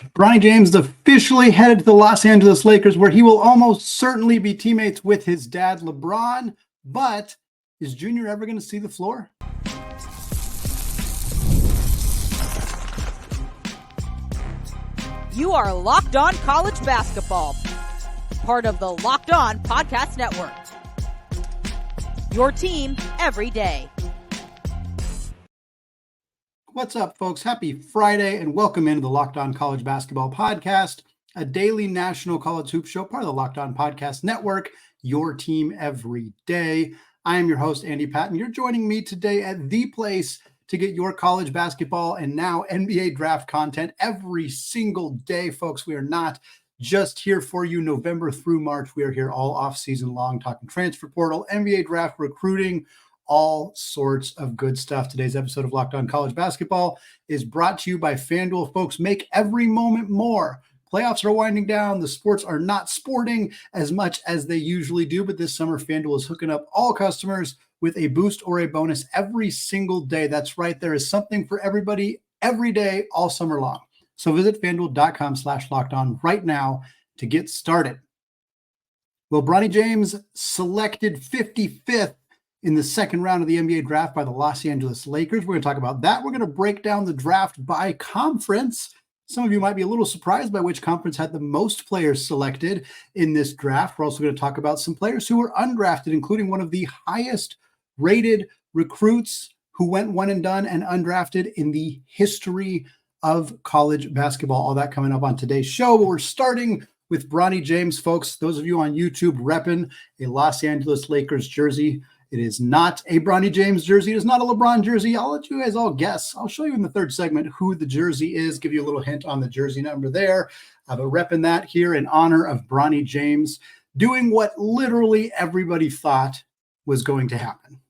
Bronny James is officially headed to the Los Angeles Lakers, where he will almost certainly be teammates with his dad, LeBron. But is Junior ever going to see the floor? You are Locked On College Basketball, part of the Locked On Podcast Network. Your team every day. What's up, folks? Happy Friday, and welcome into the Locked On College Basketball Podcast, a daily national college hoop show, part of the Locked On Podcast Network, your team every day. I am your host, Andy Patton. You're joining me today at the place to get your college basketball and now NBA draft content every single day, folks. We are not just here for you November through March. We are here all off season long, talking transfer portal, NBA draft, recruiting, all sorts of good stuff. Today's episode of Locked On College Basketball is brought to you by FanDuel. Folks, make every moment more. Playoffs are winding down. The sports are not sporting as much as they usually do, but this summer FanDuel is hooking up all customers with a boost or a bonus every single day. That's right. There is something for everybody every day, all summer long. So visit FanDuel.com/lockedon right now to get started. Well, Bronny James selected 55th in the second round of the NBA draft by the Los Angeles Lakers. We're going to talk about that. We're going to break down the draft by conference. Some of you might be a little surprised by which conference had the most players selected in this draft. We're also going to talk about some players who were undrafted, including one of the highest rated recruits who went one and done and undrafted in the history of college basketball. All that coming up on today's show. But we're starting with Bronny James, folks. Those of you on YouTube repping a Los Angeles Lakers jersey. It is not a Bronny James jersey. It is not a LeBron jersey. I'll let you guys all guess. I'll show you in the third segment who the jersey is, give you a little hint on the jersey number there. But repping that here in honor of Bronny James, doing what literally everybody thought was going to happen.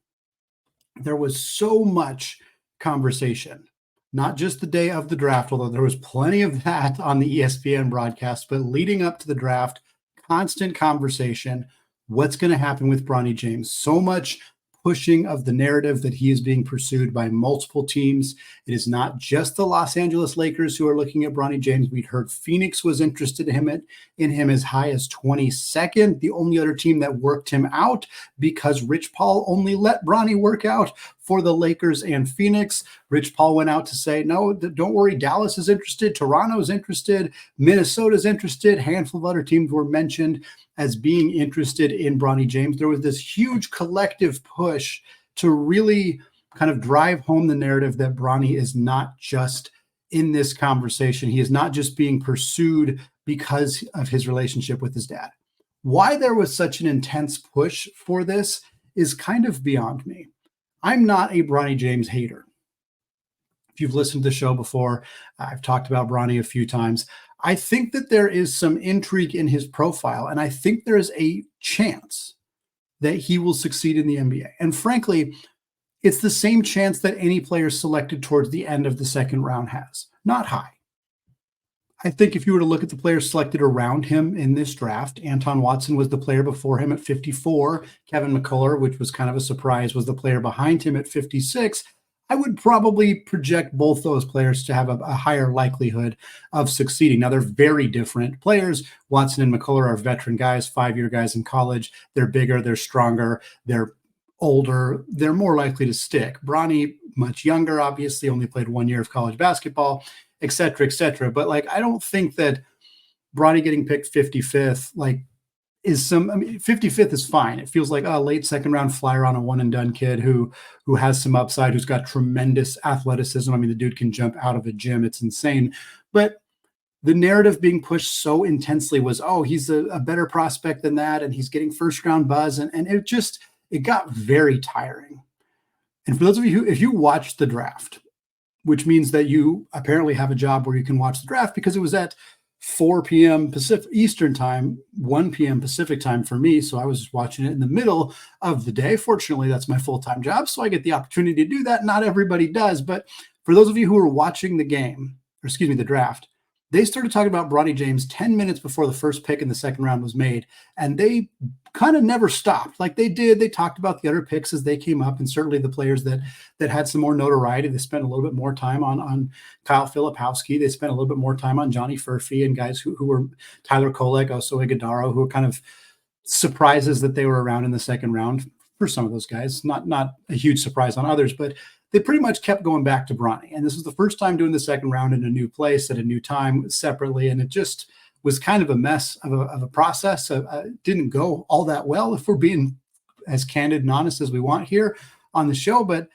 There was so much conversation, not just the day of the draft, although there was plenty of that on the ESPN broadcast, but leading up to the draft, constant conversation. What's going to happen with Bronny James? So much pushing of the narrative that he is being pursued by multiple teams. It is not just the Los Angeles Lakers who are looking at Bronny James. We'd heard Phoenix was interested in him as high as 22nd, the only other team that worked him out because Rich Paul only let Bronny work out for the Lakers and Phoenix. Rich Paul went out to say, no, don't worry, Dallas is interested, Toronto's interested, Minnesota's interested, a handful of other teams were mentioned as being interested in Bronny James. There was this huge collective push to really kind of drive home the narrative that Bronny is not just in this conversation. He is not just being pursued because of his relationship with his dad. Why there was such an intense push for this is kind of beyond me. I'm not a Bronny James hater. If you've listened to the show before, I've talked about Bronny a few times. I think that there is some intrigue in his profile, and I think there is a chance that he will succeed in the NBA. And frankly, it's the same chance that any player selected towards the end of the second round has. Not high. I think if you were to look at the players selected around him in this draft, Anton Watson was the player before him at 54. Kevin McCullough, which was kind of a surprise, was the player behind him at 56. I would probably project both those players to have a higher likelihood of succeeding. Now, they're very different players. Watson and McCullough are veteran guys, 5-year guys in college. They're bigger, they're stronger, they're older, they're more likely to stick. Bronny, much younger, obviously, only played 1 year of college basketball, et cetera, et cetera. But I don't think that Bronny getting picked 55th, 55th is fine. It feels like a late second round flyer on a one and done kid who has some upside, who's got tremendous athleticism. I mean, the dude can jump out of a gym. It's insane. But the narrative being pushed so intensely was, oh, he's a better prospect than that, and he's getting first round buzz. And it got very tiring. And for those of you if you watched the draft, which means that you apparently have a job where you can watch the draft, because it was at 4 p.m. Pacific Eastern time, 1 p.m. Pacific time for me. So I was just watching it in the middle of the day. Fortunately, that's my full-time job, so I get the opportunity to do that. Not everybody does. But for those of you who are watching the draft, They started talking about Bronny James 10 minutes before the first pick in the second round was made, and they kind of never stopped. Like they did, they talked about the other picks as they came up, and certainly the players that had some more notoriety. They spent a little bit more time on Kyle Filipowski. They spent a little bit more time on Johnny Furphy and guys who were Tyler Kolek, Oso Ighodaro, who were kind of surprises that they were around in the second round for some of those guys. Not a huge surprise on others, but they pretty much kept going back to Bronny. And this was the first time doing the second round in a new place at a new time separately. And it just was kind of a mess of a process. It didn't go all that well, if we're being as candid and honest as we want here on the show. But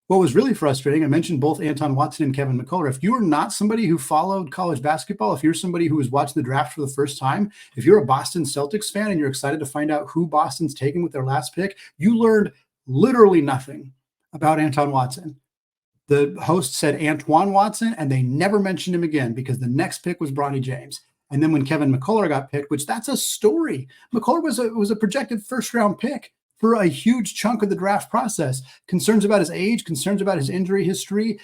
what was really frustrating, I mentioned both Anton Watson and Kevin McCullough. If you are not somebody who followed college basketball, if you're somebody who was watching the draft for the first time, if you're a Boston Celtics fan and you're excited to find out who Boston's taking with their last pick, you learned literally nothing about Anton Watson. The host said Antoine Watson, and they never mentioned him again because the next pick was Bronny James. And then when Kevin McCullough got picked, which that's a story. McCullough was a projected first-round pick for a huge chunk of the draft process. Concerns about his age, concerns about his injury history,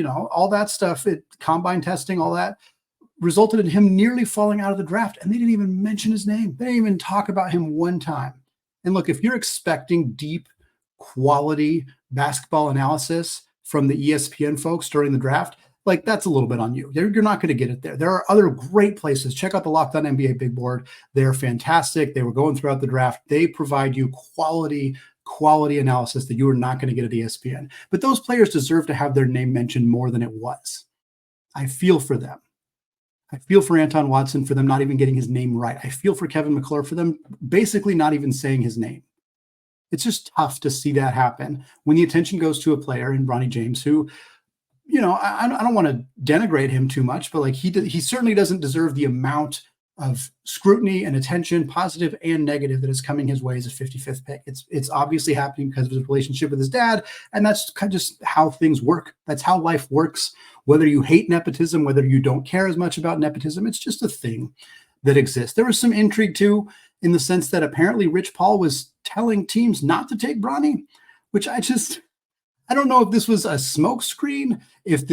all that stuff, combine testing, all that, resulted in him nearly falling out of the draft. And they didn't even mention his name. They didn't even talk about him one time. And look, if you're expecting deep, quality basketball analysis from the ESPN folks during the draft, like that's a little bit on you. You're not going to get it there. There are other great places. Check out the Locked On NBA Big Board. They're fantastic. They were going throughout the draft. They provide you quality analysis that you are not going to get at ESPN. But those players deserve to have their name mentioned more than it was. I feel for them. I feel for Anton Watson for them not even getting his name right. I feel for Kevin McCullough for them basically not even saying his name. It's just tough to see that happen when the attention goes to a player in Bronny James who, I don't want to denigrate him too much, but like he certainly doesn't deserve the amount of scrutiny and attention, positive and negative, that is coming his way as a 55th pick. It's obviously happening because of his relationship with his dad, and that's kind of just how things work. That's how life works. Whether you hate nepotism, whether you don't care as much about nepotism, it's just a thing that exists. There was some intrigue too, in the sense that apparently Rich Paul was telling teams not to take Bronny, which I don't know if this was a smokescreen, if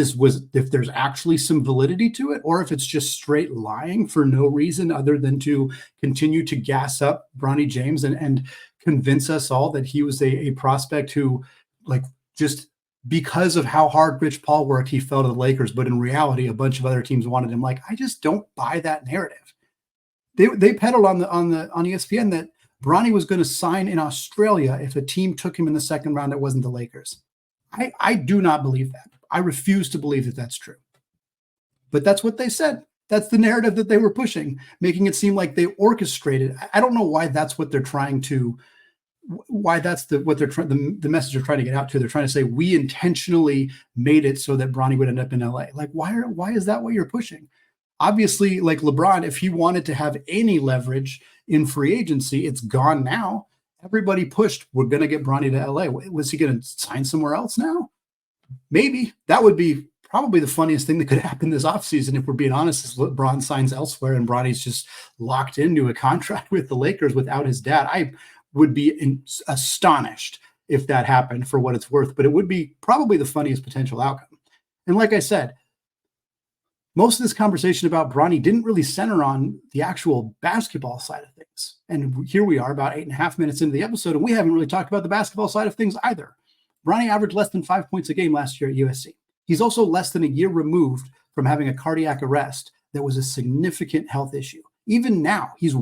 there's actually some validity to it, or if it's just straight lying for no reason other than to continue to gas up Bronny James and convince us all that he was a prospect who, like, just because of how hard Rich Paul worked, he fell to the Lakers. But in reality, a bunch of other teams wanted him. Like, I just don't buy that narrative. They peddled on ESPN that Bronny was going to sign in Australia if a team took him in the second round that wasn't the Lakers. I do not believe that. I refuse to believe that that's true. But that's what they said. That's the narrative that they were pushing, making it seem like they orchestrated. I don't know why that's what they're trying to, the message they're trying to get out to. They're trying to say, we intentionally made it so that Bronny would end up in LA. Like, why is that what you're pushing? Obviously, like LeBron, if he wanted to have any leverage in free agency, it's gone now. Everybody pushed, we're going to get Bronny to LA. Was he going to sign somewhere else now? Maybe. That would be probably the funniest thing that could happen this offseason, if we're being honest, is LeBron signs elsewhere and Bronny's just locked into a contract with the Lakers without his dad. I would be astonished if that happened, for what it's worth, but it would be probably the funniest potential outcome. And like I said, most of this conversation about Bronny didn't really center on the actual basketball side of things. And here we are about 8.5 minutes into the episode, and we haven't really talked about the basketball side of things either. Bronny averaged less than 5 points a game last year at USC. He's also less than a year removed from having a cardiac arrest that was a significant health issue. Even now, he's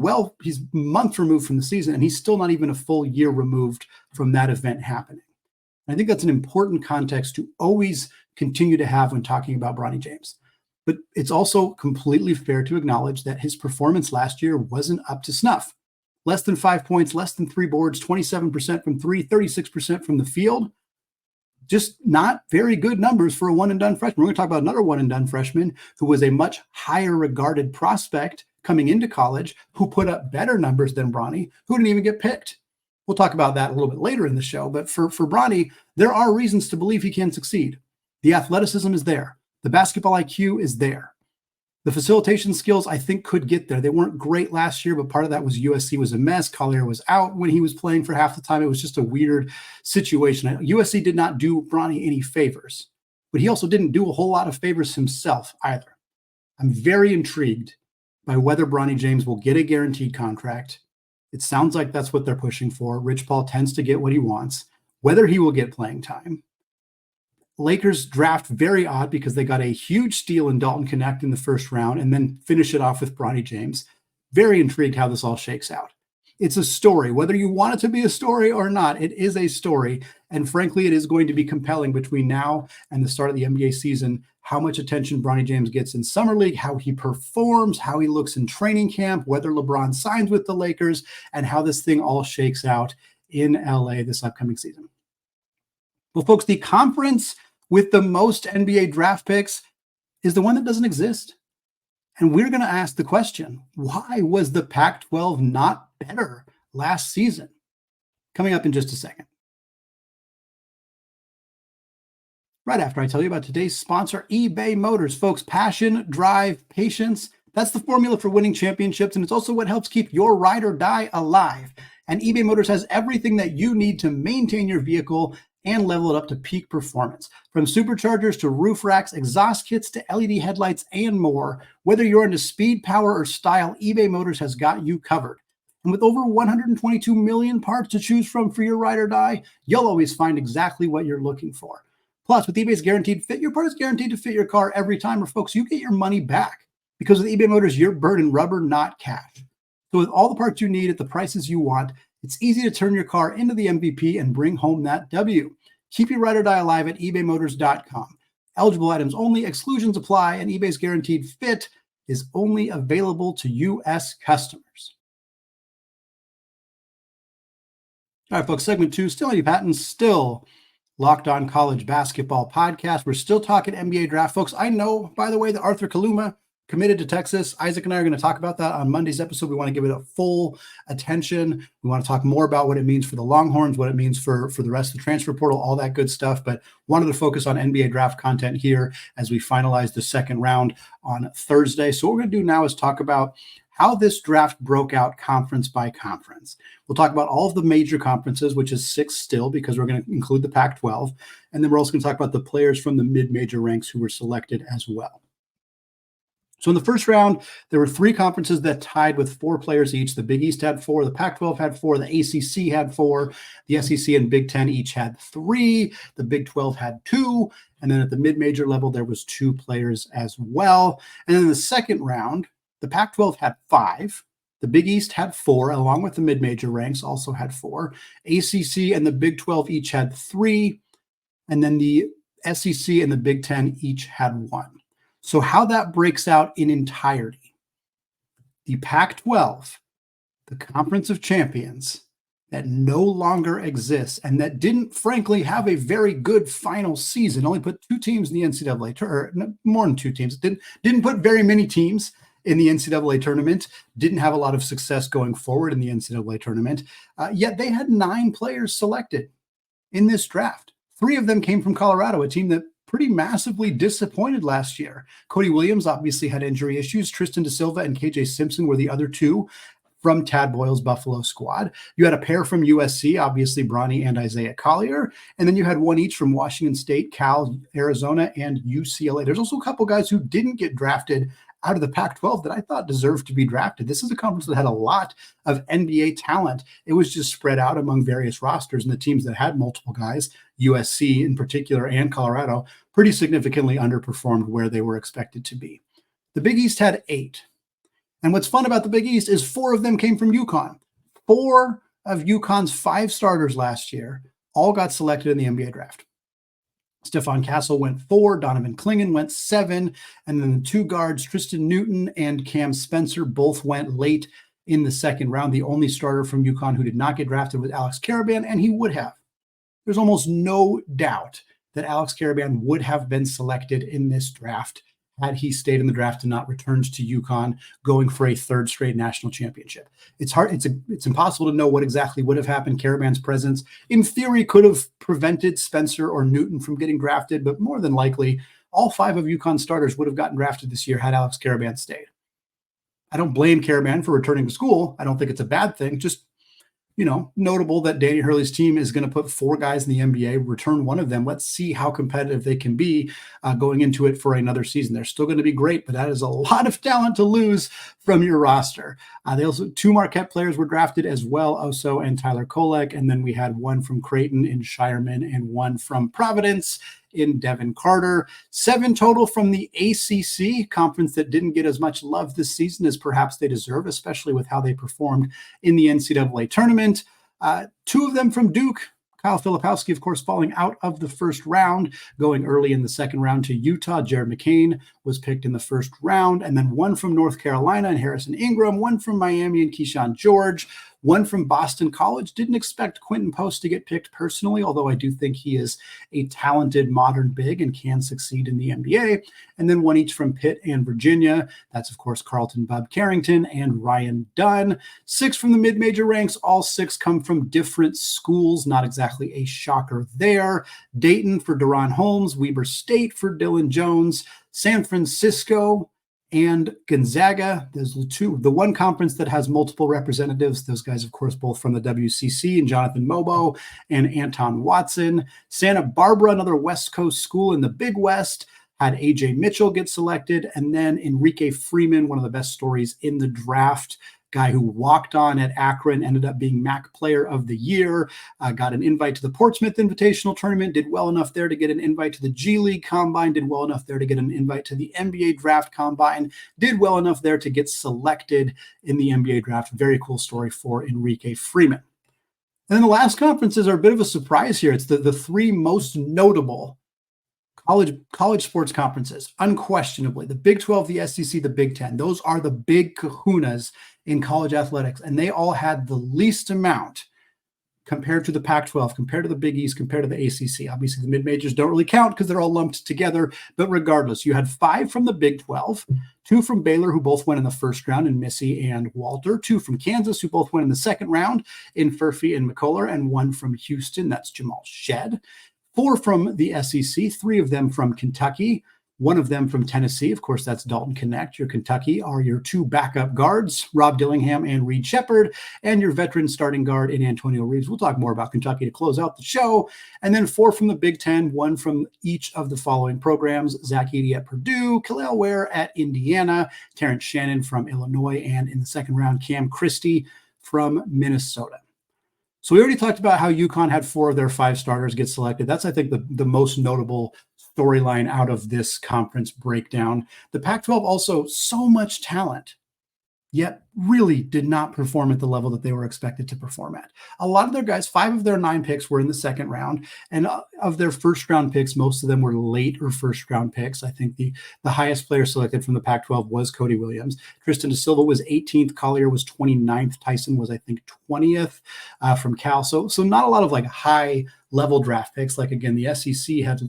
months removed from the season, and he's still not even a full year removed from that event happening. And I think that's an important context to always continue to have when talking about Bronny James. But it's also completely fair to acknowledge that his performance last year wasn't up to snuff. Less than 5 points, less than 3 boards, 27% from three, 36% from the field. Just not very good numbers for a one-and-done freshman. We're going to talk about another one-and-done freshman who was a much higher regarded prospect coming into college, who put up better numbers than Bronny, who didn't even get picked. We'll talk about that a little bit later in the show. But for Bronny, there are reasons to believe he can succeed. The athleticism is there. The basketball IQ is there. The facilitation skills, I think, could get there. They weren't great last year, but part of that was USC was a mess. Collier was out when he was playing for half the time. It was just a weird situation. USC did not do Bronny any favors, but he also didn't do a whole lot of favors himself either. I'm very intrigued by whether Bronny James will get a guaranteed contract. It sounds like that's what they're pushing for. Rich Paul tends to get what he wants, whether he will get playing time. Lakers draft very odd because they got a huge steal in Dalton Connect in the first round and then finish it off with Bronny James. Very intrigued how this all shakes out. It's a story, whether you want it to be a story or not, it is a story. And frankly, it is going to be compelling between now and the start of the NBA season, how much attention Bronny James gets in Summer League, how he performs, how he looks in training camp, whether LeBron signs with the Lakers, and how this thing all shakes out in LA this upcoming season. Well, folks, the conference with the most NBA draft picks is the one that doesn't exist. And we're going to ask the question, why was the Pac-12 not better last season? Coming up in just a second. Right after I tell you about today's sponsor, eBay Motors. Folks, passion, drive, patience. That's the formula for winning championships, and it's also what helps keep your ride or die alive. And eBay Motors has everything that you need to maintain your vehicle and level it up to peak performance. From superchargers to roof racks, exhaust kits to LED headlights, and more. Whether you're into speed, power, or style, eBay Motors has got you covered. And with over 122 million parts to choose from for your ride or die, you'll always find exactly what you're looking for. Plus, with eBay's Guaranteed Fit, your part is guaranteed to fit your car every time, or folks, you get your money back. Because with eBay Motors, you're burning rubber, not cash. So with all the parts you need at the prices you want, it's easy to turn your car into the MVP and bring home that W. Keep your ride or die alive at ebaymotors.com. Eligible items only, exclusions apply, and eBay's Guaranteed Fit is only available to U.S. customers. All right, folks, segment 2, still Eddie Patton, still Locked On College Basketball Podcast. We're still talking NBA draft, folks. I know, by the way, that Arthur Kaluma committed to Texas. Isaac and I are going to talk about that on Monday's episode. We want to give it a full attention. We want to talk more about what it means for the Longhorns, what it means for the rest of the transfer portal, all that good stuff. But wanted to focus on NBA draft content here as we finalize the second round on Thursday. So what we're going to do now is talk about how this draft broke out conference by conference. We'll talk about all of the major conferences, which is 6 still, because we're going to include the Pac-12. And then we're also going to talk about the players from the mid-major ranks who were selected as well. So in the first round, there were 3 conferences that tied with 4 players each. The Big East had 4, the Pac-12 had 4, the ACC had 4, the SEC and Big Ten each had 3, the Big 12 had 2, and then at the mid-major level, there was 2 players as well. And then in the second round, the Pac-12 had 5, the Big East had 4, along with the mid-major ranks also had 4, ACC and the Big 12 each had 3, and then the SEC and the Big Ten each had 1. So how that breaks out in entirety, the Pac-12, the Conference of Champions, that no longer exists and that didn't, frankly, have a very good final season, only put 2 teams in the NCAA tournament, more than 2 teams, didn't put very many teams in the NCAA tournament, didn't have a lot of success going forward in the NCAA tournament, yet they had 9 players selected in this draft. 3 of them came from Colorado, a team that pretty massively disappointed last year. Cody Williams obviously had injury issues. Tristan Da Silva and KJ Simpson were the other 2 from Tad Boyle's Buffalo squad. You had a pair from USC, obviously Bronny and Isaiah Collier, and then you had 1 each from Washington State, Cal, Arizona, and UCLA. There's also a couple guys who didn't get drafted out of the Pac-12 that I thought deserved to be drafted. This is a conference that had a lot of NBA talent. It was just spread out among various rosters, and the teams that had multiple guys, USC in particular and Colorado, pretty significantly underperformed where they were expected to be. The Big East had 8. And what's fun about the Big East is 4 of them came from UConn. 4 of UConn's 5 starters last year all got selected in the NBA draft. Stephon Castle went 4, Donovan Clingan went 7, and then the 2 guards, Tristan Newton and Cam Spencer, both went late in the second round. The only starter from UConn who did not get drafted was Alex Karaban, and he would have. There's almost no doubt that Alex Karaban would have been selected in this draft had he stayed in the draft and not returned to UConn, going for a 3rd straight national championship. It's hard. It's impossible to know what exactly would have happened. Karaban's presence, in theory, could have prevented Spencer or Newton from getting drafted, but more than likely, all 5 of UConn starters would have gotten drafted this year had Alex Karaban stayed. I don't blame Karaban for returning to school. I don't think it's a bad thing. Just notable that Danny Hurley's team is going to put 4 guys in the NBA, return one of them. Let's see how competitive they can be going into it for another season. They're still going to be great, but that is a lot of talent to lose from your roster. They also 2 Marquette players were drafted as well, Oso and Tyler Kolek, and then we had 1 from Creighton in Shireman and 1 from Providence in Devin Carter. 7 total from the ACC, conference that didn't get as much love this season as perhaps they deserve, especially with how they performed in the NCAA tournament. 2 of them from Duke. Kyle Filipowski, of course, falling out of the first round, going early in the second round to Utah. Jared McCain was picked in the first round. And then 1 from North Carolina and Harrison Ingram, 1 from Miami and Keyshawn George, 1 from Boston College. Didn't expect Quentin Post to get picked personally, although I do think he is a talented modern big and can succeed in the NBA. And then 1 each from Pitt and Virginia. That's, of course, Carlton Bob Carrington and Ryan Dunn. 6 from the mid-major ranks. All 6 come from different schools. Not exactly a shocker there. Dayton for Deron Holmes, Weber State for Dylan Jones, San Francisco and Gonzaga. There's the one conference that has multiple representatives. Those guys, of course, both from the WCC, and Jonathan Mobo and Anton Watson. Santa Barbara, another West Coast school in the Big West, had AJ Mitchell get selected. And then Enrique Freeman, one of the best stories in the draft, guy who walked on at Akron, ended up being MAC Player of the Year, got an invite to the Portsmouth Invitational Tournament, did well enough there to get an invite to the G League Combine, did well enough there to get an invite to the NBA Draft Combine, did well enough there to get selected in the NBA Draft. Very cool story for Enrique Freeman. And then the last conferences are a bit of a surprise here. It's the 3 most notable college sports conferences, unquestionably. The Big 12, the SEC, the Big 10. Those are the big kahunas in college athletics, and they all had the least amount compared to the Pac-12, compared to the Big East, compared to the ACC. Obviously, the mid-majors don't really count because they're all lumped together, but regardless, you had 5 from the Big 12, 2 from Baylor, who both went in the first round in Missy and Walter, 2 from Kansas, who both went in the second round in Furphy and McCullough, and 1 from Houston, that's Jamal Shed. 4 from the SEC, 3 of them from Kentucky, 1 of them from Tennessee. Of course, that's Dalton Knecht. Your Kentucky are your 2 backup guards, Rob Dillingham and Reed Shepherd, and your veteran starting guard in Antonio Reeves. We'll talk more about Kentucky to close out the show. And then 4 from the Big 10, 1 from each of the following programs: Zach Edey at Purdue, Khalil Ware at Indiana, Terrence Shannon from Illinois, and in the second round, Cam Christie from Minnesota. So we already talked about how UConn had 4 of their 5 starters get selected. That's, I think, the most notable storyline out of this conference breakdown. The Pac-12 also so much talent, yet really did not perform at the level that they were expected to perform at. A lot of their guys, 5 of their 9 picks were in the second round, and of their first round picks, most of them were late or first round picks. I think the highest player selected from the Pac-12 was Cody Williams. Tristan Da Silva was 18th, Collier was 29th, Tyson was, I think, 20th from Cal. So not a lot of like high level draft picks. Like, again, the SEC had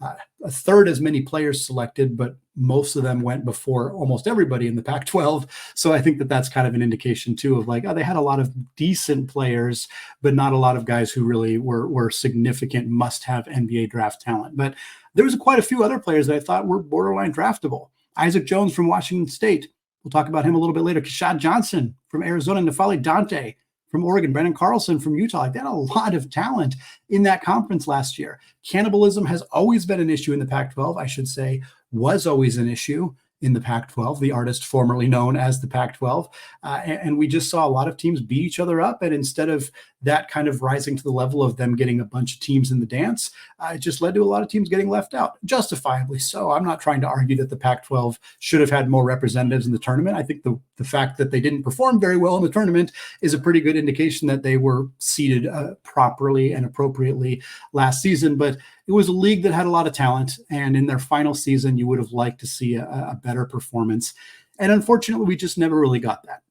a third as many players selected, but most of them went before almost everybody in the Pac-12. So I think that's kind of an indication too of like, they had a lot of decent players, but not a lot of guys who really were significant must-have NBA draft talent. But there was quite a few other players that I thought were borderline draftable. Isaac Jones from Washington State. We'll talk about him a little bit later. Keshad Johnson from Arizona, Nafali Dante from Oregon, Brennan Carlson from Utah. Like, they had a lot of talent in that conference last year. Cannibalism has always been an issue in the Pac-12, I should say, was always an issue in the Pac-12, the artist formerly known as the Pac-12. And we just saw a lot of teams beat each other up. And instead of that kind of rising to the level of them getting a bunch of teams in the dance, it just led to a lot of teams getting left out, justifiably so. I'm not trying to argue that the Pac-12 should have had more representatives in the tournament. I think the fact that they didn't perform very well in the tournament is a pretty good indication that they were seeded properly and appropriately last season. But it was a league that had a lot of talent, and in their final season, you would have liked to see a better performance. And unfortunately, we just never really got that.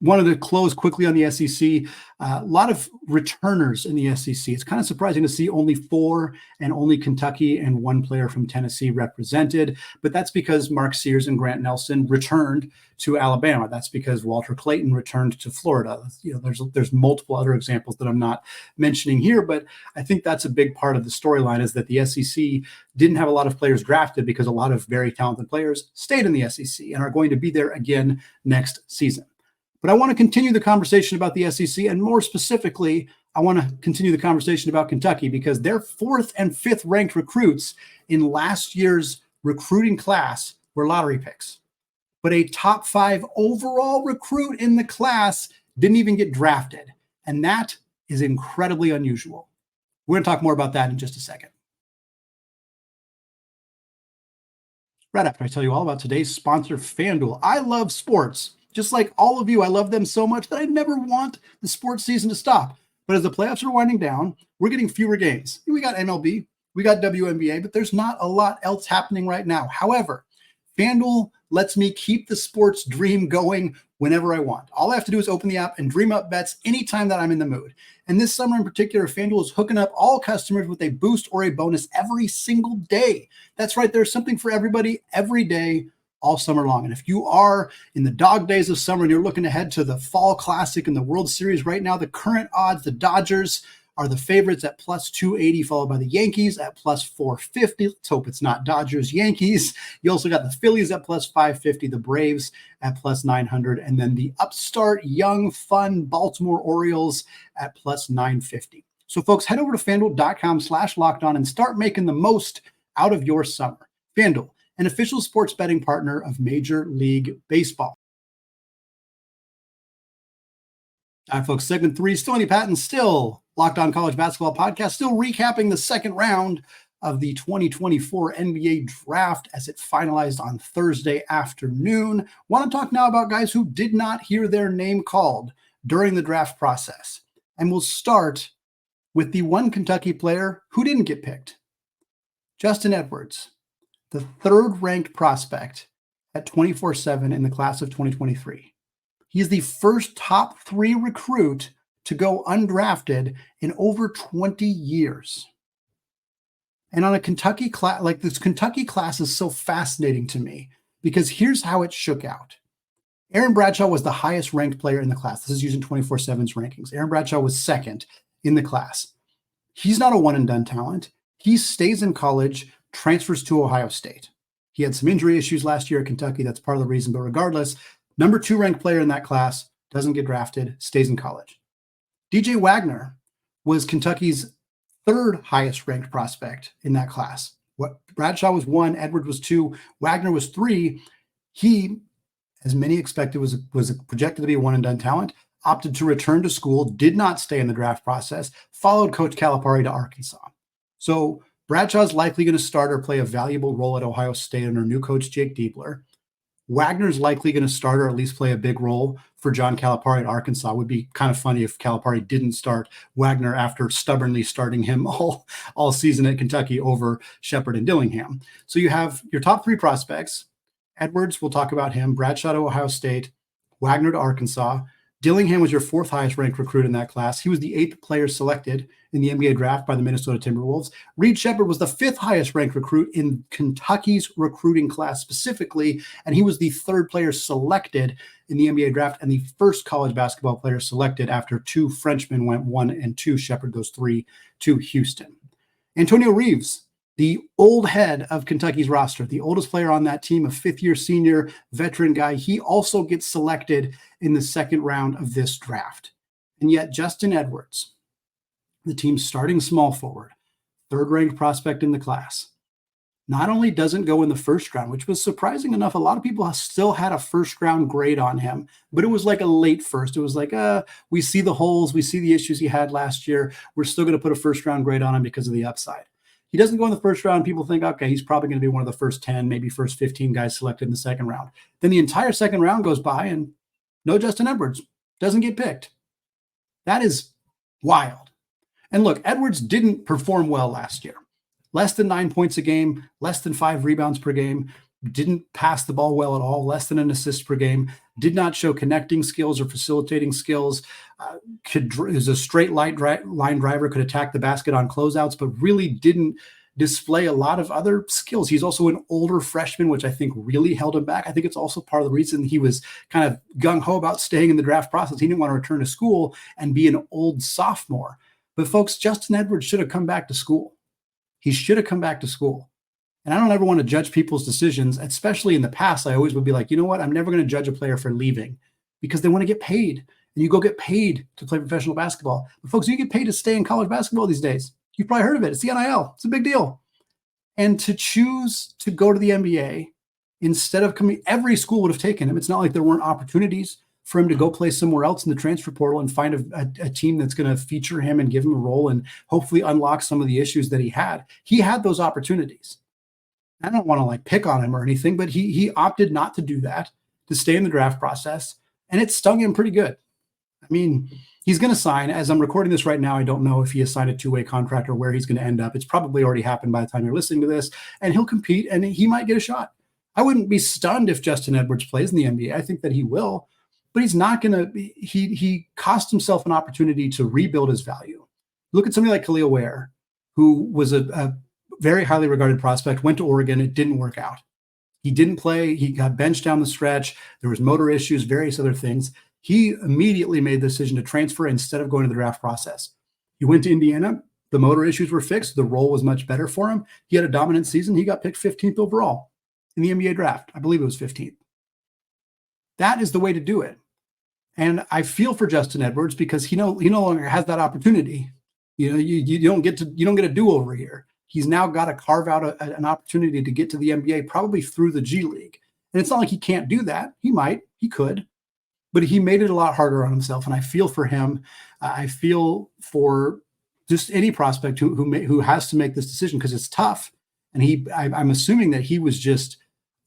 Wanted to close quickly on the SEC. A lot of returners in the SEC. It's kind of surprising to see only 4 and only Kentucky and 1 player from Tennessee represented, but that's because Mark Sears and Grant Nelson returned to Alabama. That's because Walter Clayton returned to Florida. There's multiple other examples that I'm not mentioning here, but I think that's a big part of the storyline, is that the SEC didn't have a lot of players drafted because a lot of very talented players stayed in the SEC and are going to be there again next season. But I want to continue the conversation about the SEC, and more specifically, I want to continue the conversation about Kentucky because their 4th and 5th ranked recruits in last year's recruiting class were lottery picks. But a top 5 overall recruit in the class didn't even get drafted. And that is incredibly unusual. We're going to talk more about that in just a second. Right after I tell you all about today's sponsor, FanDuel. I love sports. Just like all of you, I love them so much that I never want the sports season to stop. But as the playoffs are winding down, we're getting fewer games. We got MLB, we got WNBA, but there's not a lot else happening right now. However, FanDuel lets me keep the sports dream going whenever I want. All I have to do is open the app and dream up bets anytime that I'm in the mood. And this summer in particular, FanDuel is hooking up all customers with a boost or a bonus every single day. That's right, there's something for everybody every day, all summer long. And if you are in the dog days of summer and you're looking ahead to the Fall Classic and the World Series right now, the current odds, the Dodgers are the favorites at plus 280, followed by the Yankees at plus 450. Let's hope it's not Dodgers, Yankees. You also got the Phillies at plus 550, the Braves at plus 900, and then the upstart, young, fun Baltimore Orioles at plus 950. So folks, head over to FanDuel.com/lockedon and start making the most out of your summer. FanDuel, an official sports betting partner of Major League Baseball. All right, folks, segment 3, still Andy Patton, still Locked On College Basketball Podcast, still recapping the second round of the 2024 NBA Draft as it finalized on Thursday afternoon. Want to talk now about guys who did not hear their name called during the draft process. And we'll start with the one Kentucky player who didn't get picked, Justin Edwards, the 3rd-ranked prospect at 24/7 in the class of 2023. He is the first top 3 recruit to go undrafted in over 20 years. And on a Kentucky class, like this Kentucky class is so fascinating to me because here's how it shook out. Aaron Bradshaw was the highest ranked player in the class. This is using 24/7's rankings. Aaron Bradshaw was 2nd in the class. He's not a one and done talent. He stays in college, transfers to Ohio State. He had some injury issues last year at Kentucky. That's part of the reason. But regardless, number 2 ranked player in that class, doesn't get drafted, stays in college. DJ Wagner was Kentucky's 3rd highest ranked prospect in that class. What Bradshaw was 1, Edwards was 2, Wagner was 3. He, as many expected, was projected to be a one and done talent, opted to return to school, did not stay in the draft process, followed Coach Calipari to Arkansas. So Bradshaw's likely going to start or play a valuable role at Ohio State under new coach Jake Diebler. Wagner's likely going to start or at least play a big role for John Calipari at Arkansas. It would be kind of funny if Calipari didn't start Wagner after stubbornly starting him all season at Kentucky over Shepherd and Dillingham. So you have your top 3 prospects. Edwards, we'll talk about him. Bradshaw to Ohio State. Wagner to Arkansas. Dillingham was your 4th highest ranked recruit in that class. He was the 8th player selected in the NBA draft by the Minnesota Timberwolves. Reed Shepherd was the 5th highest ranked recruit in Kentucky's recruiting class specifically, and he was the 3rd player selected in the NBA draft and the first college basketball player selected after 2 Frenchmen went 1 and 2. Shepherd goes 3 to Houston. Antonio Reeves, the old head of Kentucky's roster, the oldest player on that team, a 5th-year senior veteran guy, he also gets selected in the 2nd round of this draft. And yet Justin Edwards, the team's starting small forward, 3rd-ranked prospect in the class, not only doesn't go in the 1st round, which was surprising enough. A lot of people still had a 1st-round grade on him, but it was like a late first. It was like, we see the holes, we see the issues he had last year. We're still going to put a 1st-round grade on him because of the upside. He doesn't go in the 1st round. People think, okay, he's probably going to be one of the first 10, maybe first 15 guys selected in the 2nd round. Then the entire 2nd round goes by and no Justin Edwards, doesn't get picked. That is wild. And look, Edwards didn't perform well last year. Less than 9 points a game, less than 5 rebounds per game, didn't pass the ball well at all, less than an assist per game, did not show connecting skills or facilitating skills, is a straight line driver, could attack the basket on closeouts, but really didn't display a lot of other skills. He's also an older freshman, which I think really held him back. I think it's also part of the reason he was kind of gung-ho about staying in the draft process. He didn't want to return to school and be an old sophomore. But folks, Justin Edwards should have come back to school. He should have come back to school. And I don't ever want to judge people's decisions, especially in the past. I always would be like, you know what? I'm never going to judge a player for leaving. because they want to get paid. And you go get paid to play professional basketball. But folks, you get paid to stay in college basketball these days. You've probably heard of it. It's the NIL. It's a big deal. And to choose to go to the NBA instead of coming, every school would have taken him. It's not like there weren't opportunities for him to go play somewhere else in the transfer portal and find a team that's going to feature him and give him a role and hopefully unlock some of the issues that he had. He had those opportunities. I don't want to like pick on him or anything, but he opted not to do that, to stay in the draft process, and it stung him pretty good. I mean, he's going to sign. As I'm recording this right now, I don't know if he has signed a two-way contract or where he's going to end up. It's probably already happened by the time you're listening to this, and he'll compete, and he might get a shot. I wouldn't be stunned if Justin Edwards plays in the NBA. I think that he will, but he's not going to. He cost himself an opportunity to rebuild his value. Look at somebody like Khalil Ware, who was a very highly regarded prospect, went to Oregon. It didn't work out. He didn't play. He got benched down the stretch. There was motor issues, various other things. He immediately made the decision to transfer instead of going to the draft process. He went to Indiana. The motor issues were fixed. The role was much better for him. He had a dominant season. He got picked 15th overall in the NBA draft. I believe it was 15th. That is the way to do it. And I feel for Justin Edwards because he no longer has that opportunity. You don't get a do-over here. He's now got to carve out an opportunity to get to the NBA, probably through the G League. And it's not like he can't do that. He could, but he made it a lot harder on himself. And I feel for him. I feel for just any prospect who has to make this decision because it's tough. And I'm assuming that he was just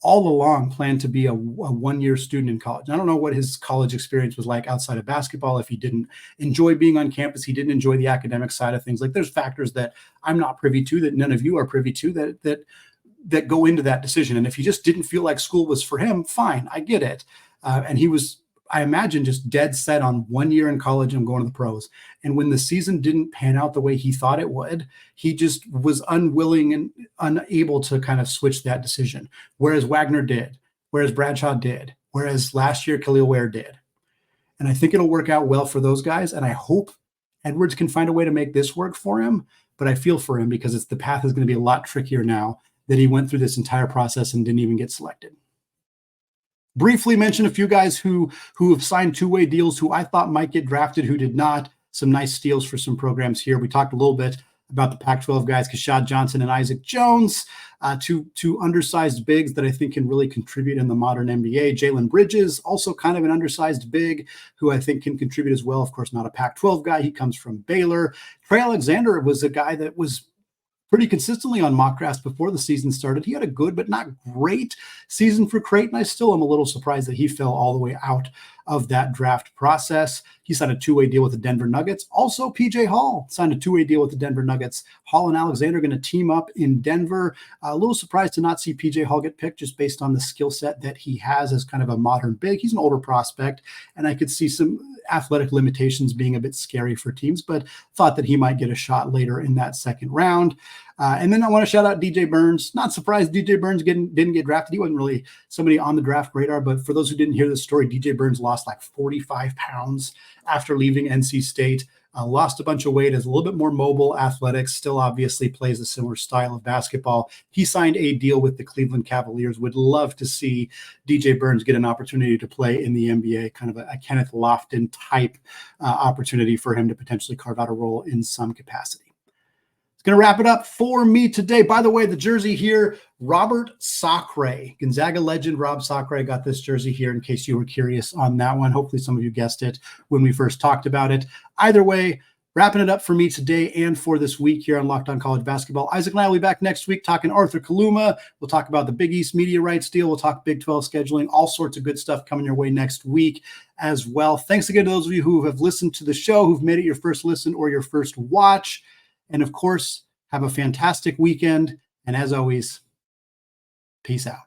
all along planned to be a one-year student in college. I don't know what his college experience was like outside of basketball. If he didn't enjoy being on campus, he didn't enjoy the academic side of things. Like there's factors that I'm not privy to, that none of you are privy to, that go into that decision. And if he just didn't feel like school was for him, fine, I get it. And he was, I imagine, just dead set on 1 year in college and going to the pros. And when the season didn't pan out the way he thought it would, he just was unwilling and unable to kind of switch that decision. Whereas Wagner did, whereas Bradshaw did, whereas last year Khalil Ware did. And I think it'll work out well for those guys. And I hope Edwards can find a way to make this work for him. But I feel for him because the path is going to be a lot trickier now that he went through this entire process and didn't even get selected. Briefly mention a few guys who have signed two-way deals who I thought might get drafted, who did not. Some nice steals for some programs here. We talked a little bit about the Pac-12 guys, Kashad Johnson and Isaac Jones, two undersized bigs that I think can really contribute in the modern NBA. Jalen Bridges, also kind of an undersized big who I think can contribute as well. Of course, not a Pac-12 guy. He comes from Baylor. Trey Alexander was a guy that was pretty consistently on mock drafts before the season started. He had a good but not great season for Creighton. I still am a little surprised that he fell all the way out of that draft process. He signed a two-way deal with the Denver Nuggets. Also, PJ Hall signed a two-way deal with the Denver Nuggets. Hall and Alexander are going to team up in Denver. A little surprised to not see PJ Hall get picked just based on the skill set that he has as kind of a modern big. He's an older prospect, and I could see some athletic limitations being a bit scary for teams, but thought that he might get a shot later in that second round. And then I want to shout out DJ Burns. Not surprised DJ Burns didn't get drafted. He wasn't really somebody on the draft radar, but for those who didn't hear the story, DJ Burns lost like 45 pounds after leaving NC State. Lost a bunch of weight, is a little bit more mobile, athletic, still obviously plays a similar style of basketball. He signed a deal with the Cleveland Cavaliers. Would love to see DJ Burns get an opportunity to play in the NBA, kind of a Kenneth Lofton type opportunity for him to potentially carve out a role in some capacity. Going to wrap it up for me today. By the way, the jersey here, Robert Sacre, Gonzaga legend Rob Sacre got this jersey here in case you were curious on that one. Hopefully some of you guessed it when we first talked about it. Either way, wrapping it up for me today and for this week here on Locked On College Basketball. Isaac and I will be back next week talking Arthur Kaluma. We'll talk about the Big East media rights deal. We'll talk Big 12 scheduling, all sorts of good stuff coming your way next week as well. Thanks again to those of you who have listened to the show, who've made it your first listen or your first watch. And of course, have a fantastic weekend. And as always, peace out.